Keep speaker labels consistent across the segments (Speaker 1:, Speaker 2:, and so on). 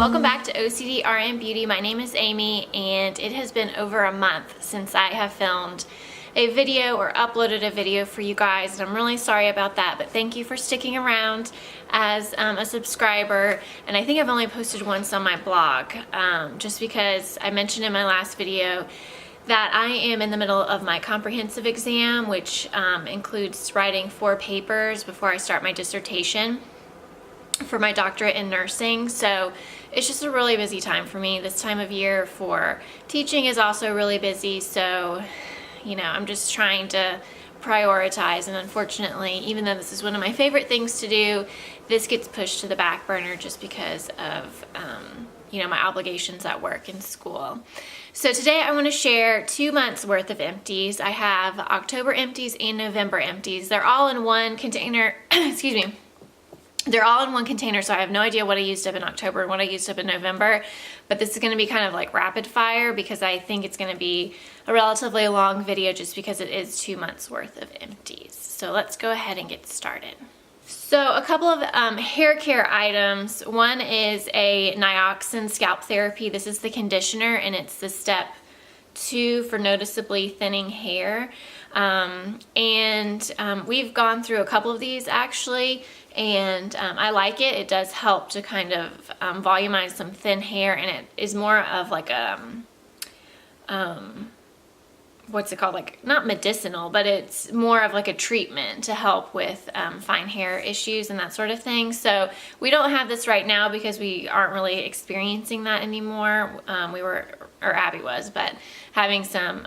Speaker 1: welcome back to OCD RN Beauty. My name is Amy, and it has been over a month since I have filmed a video or uploaded a video for you guys, and I'm really sorry about that, but thank you for sticking around as a subscriber. And I think I've only posted once on my blog, just because I mentioned in my last video that I am in the middle of my comprehensive exam, which includes writing 4 papers before I start my dissertation for my doctorate in nursing. So it's just a really busy time for me. This time of year for teaching is also really busy, so you know, I'm just trying to prioritize, and unfortunately, even though this is one of my favorite things to do, this gets pushed to the back burner just because of you know, my obligations at work and school. So today I want to share 2 months worth of empties. I have October empties and November empties. They're all in one container. Excuse me. They're all in one container, so I have no idea what I used up in October and what I used up in November, but this is going to be kind of like rapid fire because I think it's going to be a relatively long video just because it is 2 months worth of empties. So let's go ahead and get started. So a couple of hair care items. One is a Nioxin scalp therapy. This is the conditioner, and it's the step 2 for noticeably thinning hair. We've gone through a couple of these actually, and I like it. It does help to kind of volumize some thin hair, and it is more of like a what's it called, like not medicinal, but it's more of like a treatment to help with fine hair issues and that sort of thing. So we don't have this right now because we aren't really experiencing that anymore. Abby was, but having some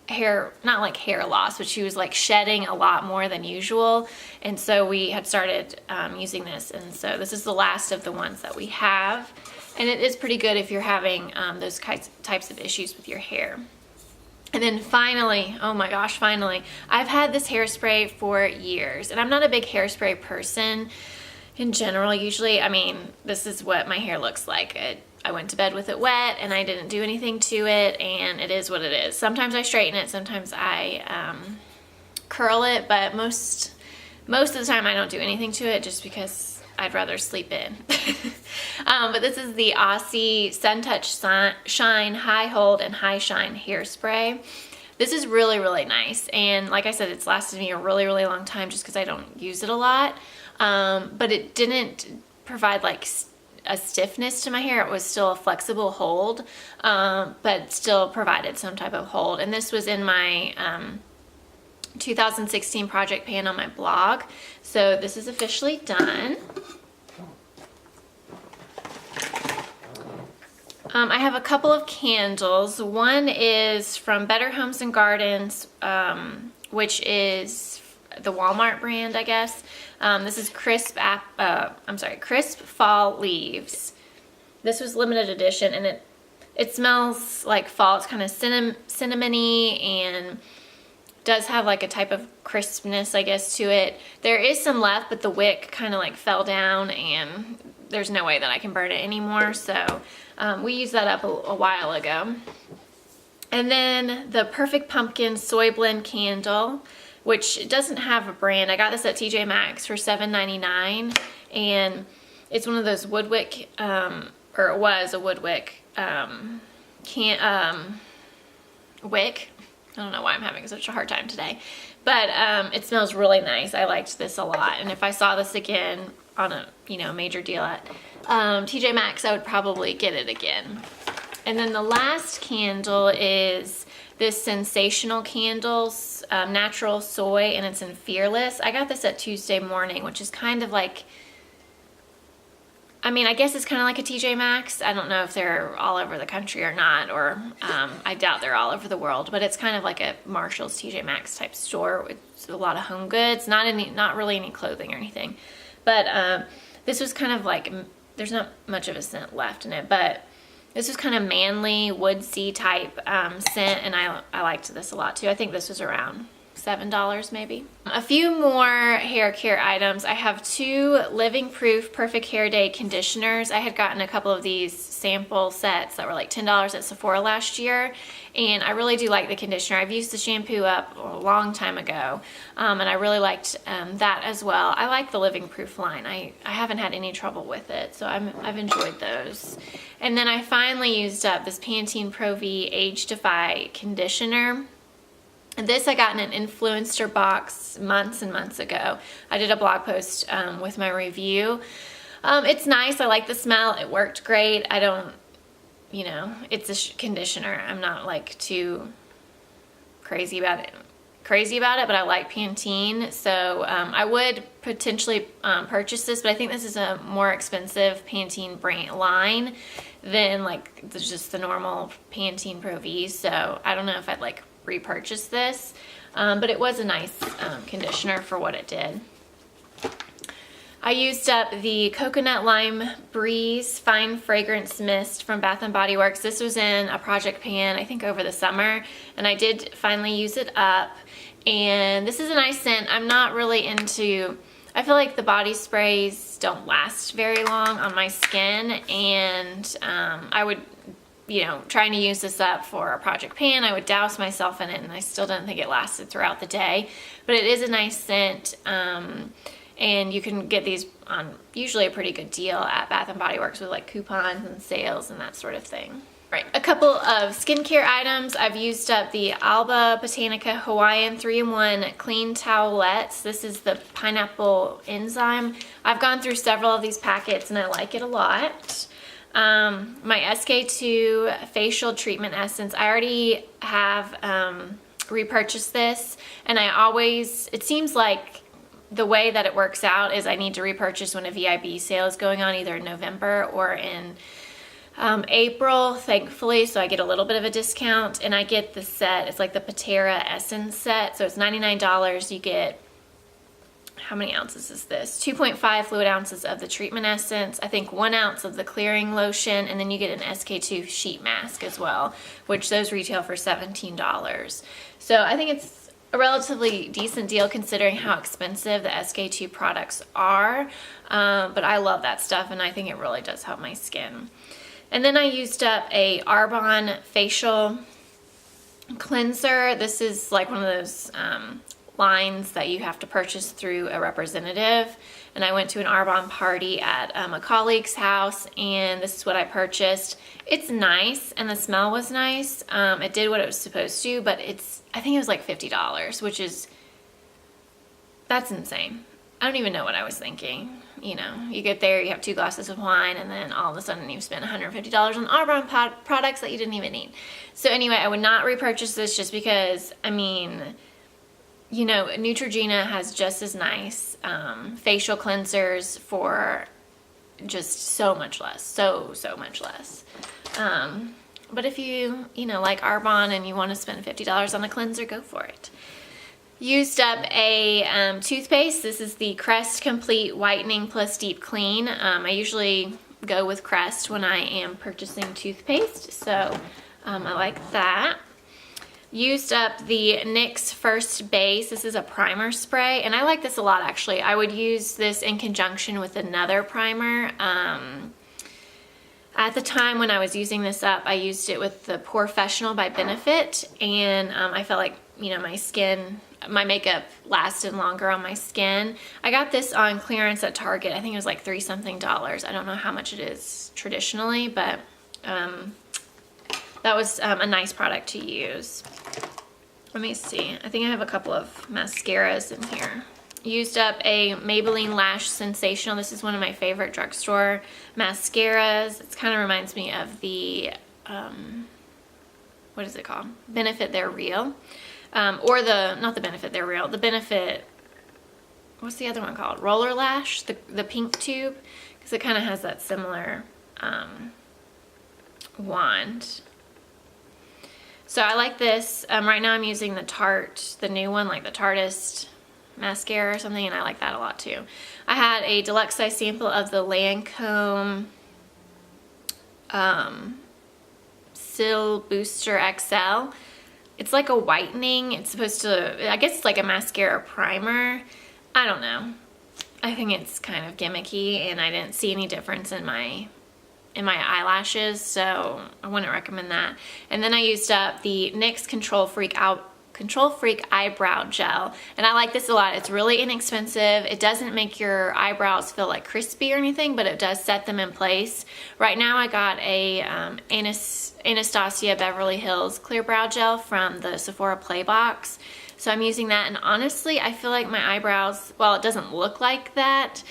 Speaker 1: hair, not like hair loss, but she was like shedding a lot more than usual, and so we had started using this, and so this is the last of the ones that we have, and it is pretty good if you're having those types of issues with your hair. And then finally, oh my gosh, finally, I've had this hairspray for years, and I'm not a big hairspray person in general. Usually, I mean, this is what my hair looks like. I went to bed with it wet, and I didn't do anything to it, and it is what it is. Sometimes I straighten it, sometimes I curl it, but most of the time I don't do anything to it just because I'd rather sleep in. But this is the Aussie Sun Touch Shine High Hold and High Shine Hairspray. This is really, really nice, and like I said, it's lasted me a really, really long time just because I don't use it a lot, but it didn't provide like a stiffness to my hair. It was still a flexible hold, but still provided some type of hold. And this was in my 2016 project pan on my blog. So this is officially done. I have a couple of candles. One is from Better Homes and Gardens, which is the Walmart brand, I guess. This is Crisp Fall Leaves. This was limited edition, and it smells like fall. It's kind of cinnamony and does have like a type of crispness, I guess, to it. There is some left, but the wick kind of like fell down, and there's no way that I can burn it anymore. So we used that up a while ago. And then the Perfect Pumpkin Soy Blend Candle, which doesn't have a brand. I got this at TJ Maxx for $7.99, and it's one of those Woodwick, or it was a Woodwick wick. I don't know why I'm having such a hard time today, but it smells really nice. I liked this a lot, and if I saw this again on a major deal at TJ Maxx, I would probably get it again. And then the last candle is this Sensational Candles, Natural Soy, and it's in Fearless. I got this at Tuesday Morning, which is kind of like, I mean, I guess it's kind of like a TJ Maxx. I don't know if they're all over the country or not, or I doubt they're all over the world, but it's kind of like a Marshall's TJ Maxx type store with a lot of home goods, not really any clothing or anything. But this was kind of like, there's not much of a scent left in it, but this was kind of manly, woodsy type scent, and I liked this a lot too. I think this was around $7 maybe. A few more hair care items. I have 2 Living Proof Perfect Hair Day conditioners. I had gotten a couple of these sample sets that were like $10 at Sephora last year, and I really do like the conditioner. I've used the shampoo up a long time ago, and I really liked that as well. I like the Living Proof line. I haven't had any trouble with it, so I've enjoyed those. And then I finally used up this Pantene Pro V Age Defy conditioner. And this I got in an influencer box months and months ago. I did a blog post with my review. It's nice. I like the smell. It worked great. I don't, you know, it's a conditioner. I'm not like too crazy about it, but I like Pantene. So I would potentially purchase this, but I think this is a more expensive Pantene brand line than like just the normal Pantene Pro V. So I don't know if I'd like repurchase this, but it was a nice conditioner for what it did. I used up the Coconut Lime Breeze Fine Fragrance Mist from Bath & Body Works. This was in a project pan, I think over the summer, and I did finally use it up. And this is a nice scent. I'm not really into, I feel like the body sprays don't last very long on my skin, and I would, you know, trying to use this up for a project pan, I would douse myself in it, and I still didn't think it lasted throughout the day. But it is a nice scent, and you can get these on usually a pretty good deal at Bath & Body Works with like coupons and sales and that sort of thing. Right, a couple of skincare items. I've used up the Alba Botanica Hawaiian 3-in-1 Clean Towelettes. This is the pineapple enzyme. I've gone through several of these packets and I like it a lot. My SK2 facial treatment essence, I already have repurchased this, and I always, it seems like the way that it works out is I need to repurchase when a VIB sale is going on, either in November or in April, thankfully, so I get a little bit of a discount, and I get the set. It's like the Patera Essence set, so it's $99. You get, how many ounces is this? 2.5 fluid ounces of the treatment essence, I think 1 ounce of the clearing lotion, and then you get an SK2 sheet mask as well, which those retail for $17. So I think it's a relatively decent deal considering how expensive the SK2 products are, but I love that stuff, and I think it really does help my skin. And then I used up a Arbonne facial cleanser. This is like one of those lines that you have to purchase through a representative, and I went to an Arbonne party at a colleague's house, and this is what I purchased. It's nice, and the smell was nice. It did what it was supposed to, but I think it was like $50, which is, that's insane. I don't even know what I was thinking. You know, you get there, you have 2 glasses of wine, and then all of a sudden you've spent $150 on Arbonne products that you didn't even need. So anyway, I would not repurchase this just because, I mean, you know, Neutrogena has just as nice facial cleansers for just so much less, so much less. But if you know, like Arbonne and you want to spend $50 on a cleanser, go for it. Used up a toothpaste. This is the Crest Complete Whitening Plus Deep Clean. I usually go with Crest when I am purchasing toothpaste, so I like that. Used up the NYX First Base. This is a primer spray, and I like this a lot actually. I would use this in conjunction with another primer. At the time when I was using this up, I used it with the Porefessional by Benefit, and I felt like, you know, my makeup lasted longer on my skin. I got this on clearance at Target. I think it was like $30-something. I don't know how much it is traditionally, but that was a nice product to use. Let me see. I think I have a couple of mascaras in here. Used up a Maybelline Lash Sensational. This is one of my favorite drugstore mascaras. It kind of reminds me of the, what is it called? Benefit They're Real. Or not the Benefit They're Real. The Benefit, what's the other one called? Roller Lash, the pink tube. Because it kind of has that similar wand. So I like this. Right now I'm using the Tarte, the new one, like the Tarteist mascara or something, and I like that a lot too. I had a deluxe size sample of the Lancome Sil Booster XL. It's like a whitening. It's supposed to, I guess it's like a mascara primer. I don't know. I think it's kind of gimmicky, and I didn't see any difference in my eyelashes, so I wouldn't recommend that. And then I used up the NYX Control Freak Eyebrow Gel, and I like this a lot. It's really inexpensive. It doesn't make your eyebrows feel like crispy or anything, but it does set them in place. Right now I got a Anastasia Beverly Hills Clear Brow Gel from the Sephora Play Box. So I'm using that, and honestly, I feel like my eyebrows, while it doesn't look like that,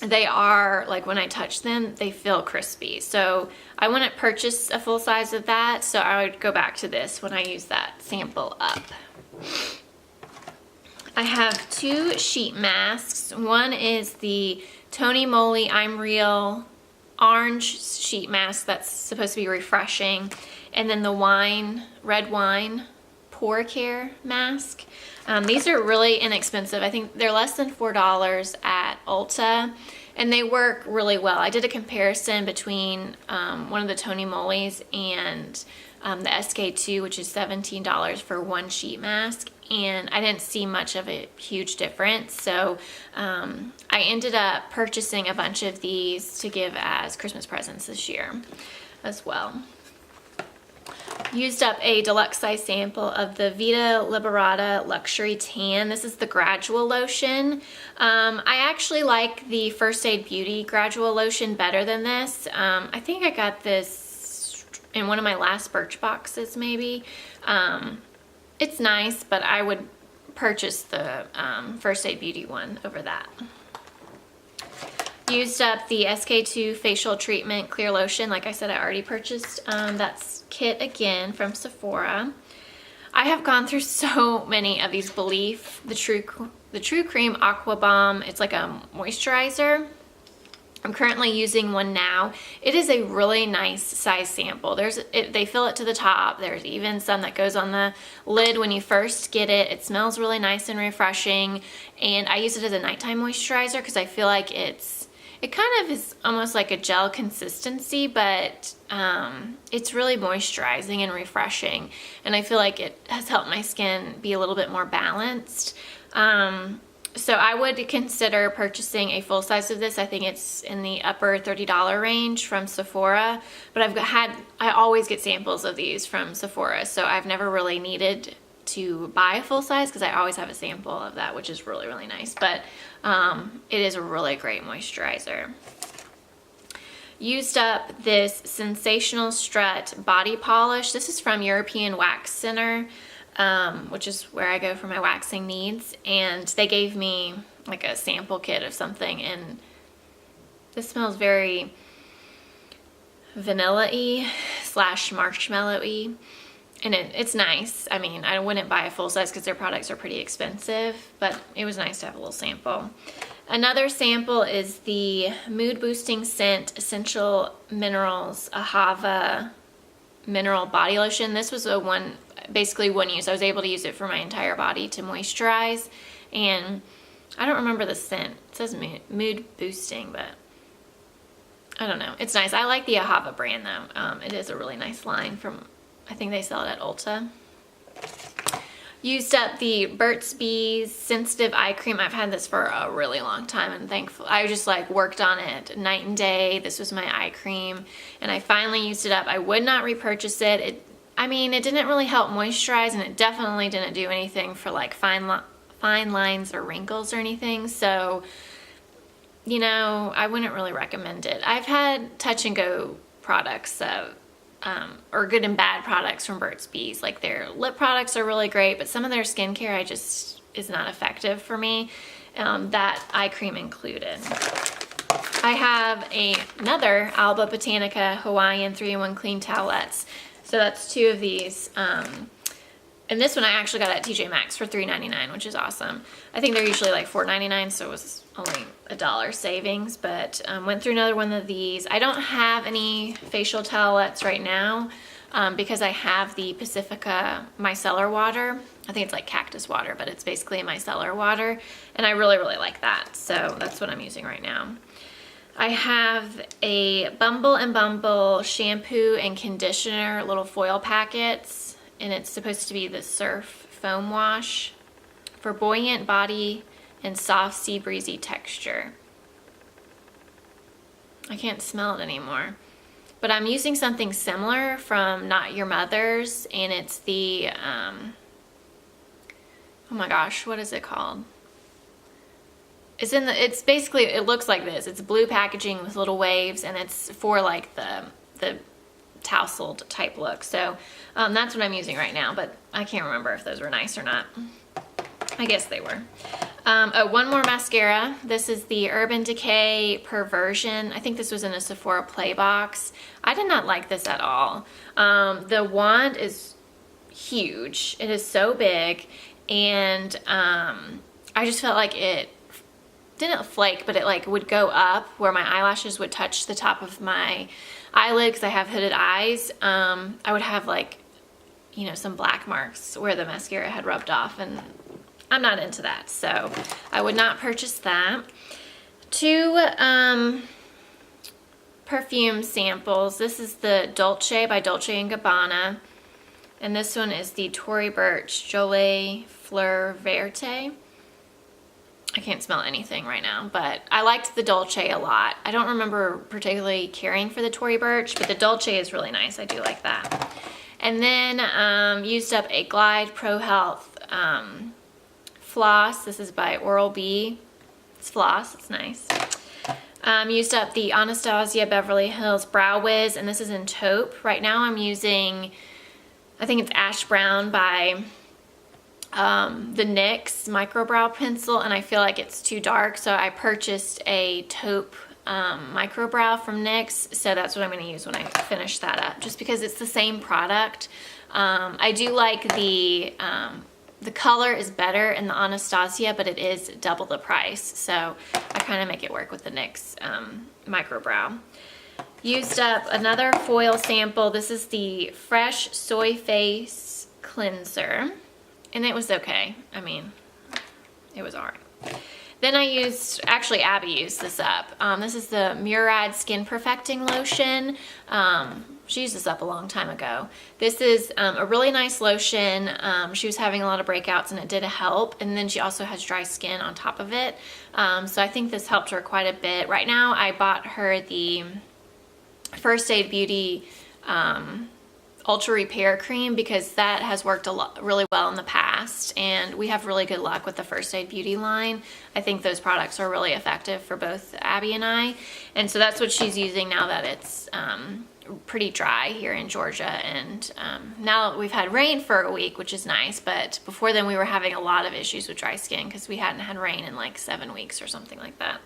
Speaker 1: they are, like when I touch them, they feel crispy. So I wouldn't purchase a full size of that, so I would go back to this when I use that sample up. I have 2 sheet masks. One is the Tony Moly I'm Real orange sheet mask that's supposed to be refreshing, and then the red wine pore care mask. These are really inexpensive. I think they're less than $4 at Ulta, and they work really well. I did a comparison between one of the Tony Molys and the SK2, which is $17 for 1 sheet mask, and I didn't see much of a huge difference. So I ended up purchasing a bunch of these to give as Christmas presents this year as well. Used up a deluxe size sample of the Vita Liberata Luxury Tan. This is the gradual lotion. I actually like the First Aid Beauty gradual lotion better than this. I think I got this in one of my last Birchboxes maybe. It's nice, but I would purchase the First Aid Beauty one over that. Used up the SK2 Facial Treatment Clear Lotion. Like I said, I already purchased that kit again from Sephora. I have gone through so many of these Belief, the True Cream Aqua Bomb. It's like a moisturizer. I'm currently using one now. It is a really nice size sample. They fill it to the top. There's even some that goes on the lid when you first get it. It smells really nice and refreshing, and I use it as a nighttime moisturizer because I feel like it kind of is almost like a gel consistency, but it's really moisturizing and refreshing, and I feel like it has helped my skin be a little bit more balanced. So I would consider purchasing a full size of this. I think it's in the upper $30 range from Sephora, but I always get samples of these from Sephora, so I've never really needed to buy a full size because I always have a sample of that, which is really, really nice. But it is a really great moisturizer. Used up this Sensational Strut body polish. This is from European Wax Center, which is where I go for my waxing needs, and they gave me like a sample kit of something, and this smells very vanilla-y / marshmallow-y. And it's nice. I mean, I wouldn't buy a full size because their products are pretty expensive, but it was nice to have a little sample. Another sample is the Mood Boosting Scent Essential Minerals Ahava Mineral Body Lotion. This was basically one use. I was able to use it for my entire body to moisturize, and I don't remember the scent. It says Mood Boosting, but I don't know. It's nice. I like the Ahava brand though. It is a really nice line from, I think they sell it at Ulta. Used up the Burt's Bees Sensitive Eye Cream. I've had this for a really long time, and thankfully I just like worked on it night and day. This was my eye cream, and I finally used it up. I would not repurchase it. I mean, it didn't really help moisturize, and it definitely didn't do anything for like fine lines or wrinkles or anything. So, you know, I wouldn't really recommend it. I've had touch and go products or good and bad products from Burt's Bees. Like their lip products are really great, but some of their skincare is not effective for me, that eye cream included. I have another Alba Botanica Hawaiian 3-in-1 Clean Towelettes. So that's 2 of these. And this one I actually got at TJ Maxx for $3.99, which is awesome. I think they're usually like $4.99, so it was only $1 savings, but went through another one of these. I don't have any facial towelettes right now because I have the Pacifica micellar water. I think it's like cactus water, but it's basically micellar water, and I really, really like that. So that's what I'm using right now. I have a Bumble and Bumble shampoo and conditioner little foil packets. and it's supposed to be the Surf Foam Wash for buoyant body and soft sea breezy texture. I can't smell it anymore. But I'm using something similar from Not Your Mother's, and it's the, oh my gosh, what is it called? It's basically, it looks like this. It's blue packaging with little waves, and it's for like the tousled type look. So that's what I'm using right now, but I can't remember if those were nice or not. I guess they were. Oh, one more mascara. This is the Urban Decay Perversion. I think this was in a Sephora Play box. I did not like this at all. The wand is huge. It is so big, and I just felt like it didn't flake, but it like would go up where my eyelashes would touch the top of my eyelid because I have hooded eyes. I would have like, you know, some black marks where the mascara had rubbed off, and I'm not into that, so I would not purchase that. Two perfume samples. This is the Dolce by Dolce & Gabbana, and this one is the Tory Burch Jolie Fleur Verte. I can't smell anything right now, but I liked the Dolce a lot. I don't remember particularly caring for the Tory Burch, but the Dolce is really nice. I do like that. And then used up a Glide Pro Health floss. This is by Oral-B. It's floss. It's nice. Used up the Anastasia Beverly Hills Brow Wiz, and this is in taupe. Right now I'm using, I think it's Ash Brown by the NYX Micro Brow Pencil, and I feel like it's too dark, so I purchased a taupe micro brow from NYX, so that's what I'm going to use when I finish that up, just because it's the same product. I do like the color is better in the Anastasia, but it is double the price, so I kind of make it work with the NYX micro brow. Used up another foil sample. This is the Fresh Soy Face Cleanser, and it was okay. I mean, it was alright. Then I used, actually Abby used this up. This is the Murad Skin Perfecting Lotion. She used this up a long time ago. This is a really nice lotion. She was having a lot of breakouts, and it did help. And then she also has dry skin on top of it. So I think this helped her quite a bit. Right now I bought her the First Aid Beauty Ultra Repair Cream because that has worked really well in the past, and we have really good luck with the First Aid Beauty line. I think those products are really effective for both Abby and I, and so that's what she's using now that it's pretty dry here in Georgia. And now we've had rain for a week, which is nice, but before then we were having a lot of issues with dry skin because we hadn't had rain in like 7 weeks or something like that.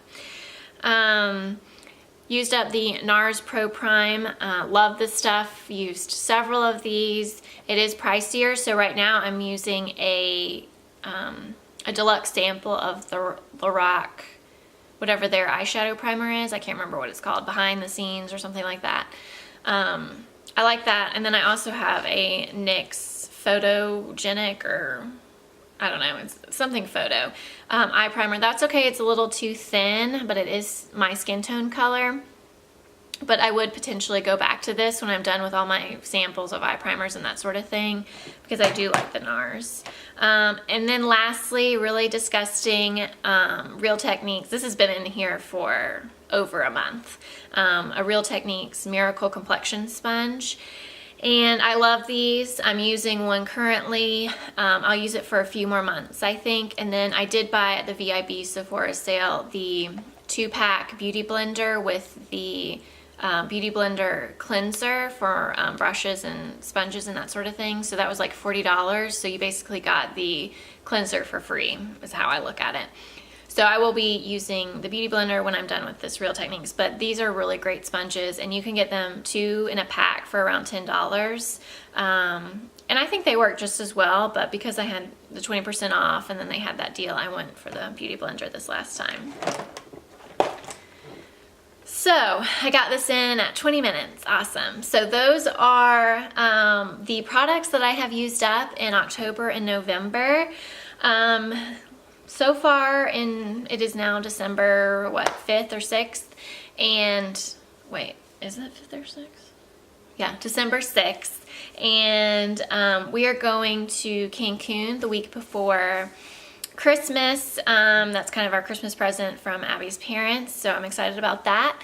Speaker 1: Used up the NARS Pro Prime. Love this stuff. Used several of these. It is pricier, so right now I'm using a deluxe sample of the Lorac, whatever their eyeshadow primer is. I can't remember what it's called. Behind the Scenes or something like that. I like that. And then I also have a NYX Photogenic, or I don't know, it's something photo eye primer. That's okay, it's a little too thin, but it is my skin tone color. But I would potentially go back to this when I'm done with all my samples of eye primers and that sort of thing, because I do like the NARS. And then lastly, really disgusting, Real Techniques. This has been in here for over a month. A Real Techniques Miracle Complexion Sponge. And I love these. I'm using one currently. I'll use it for a few more months, I think. And then I did buy at the VIB Sephora sale the 2-pack Beauty Blender with the Beauty Blender cleanser for brushes and sponges and that sort of thing. So that was like $40. So you basically got the cleanser for free, is how I look at it. So I will be using the Beauty Blender when I'm done with this Real Techniques, but these are really great sponges, and you can get them 2 in a pack for around $10. And I think they work just as well, but because I had the 20% off and then they had that deal, I went for the Beauty Blender this last time. So I got this in at 20 minutes. Awesome. So those are the products that I have used up in October and November. So far, it is now December, what, 5th or 6th? And, wait, is it 5th or 6th? Yeah, December 6th. And we are going to Cancun the week before Christmas. That's kind of our Christmas present from Abby's parents, so I'm excited about that.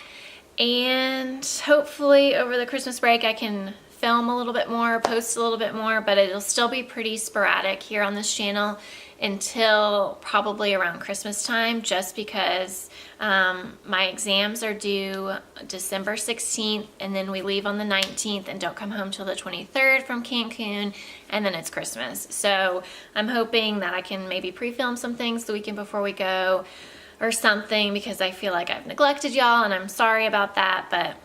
Speaker 1: And hopefully over the Christmas break I can film a little bit more, post a little bit more, but it'll still be pretty sporadic here on this channel until probably around Christmas time, just because my exams are due December 16th, and then we leave on the 19th and don't come home till the 23rd from Cancun, and then it's Christmas. So I'm hoping that I can maybe pre-film some things the weekend before we go or something, because I feel like I've neglected y'all, and I'm sorry about that, but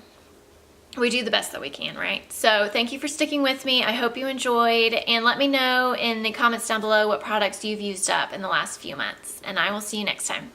Speaker 1: we do the best that we can, right? So thank you for sticking with me. I hope you enjoyed, and let me know in the comments down below what products you've used up in the last few months, and I will see you next time.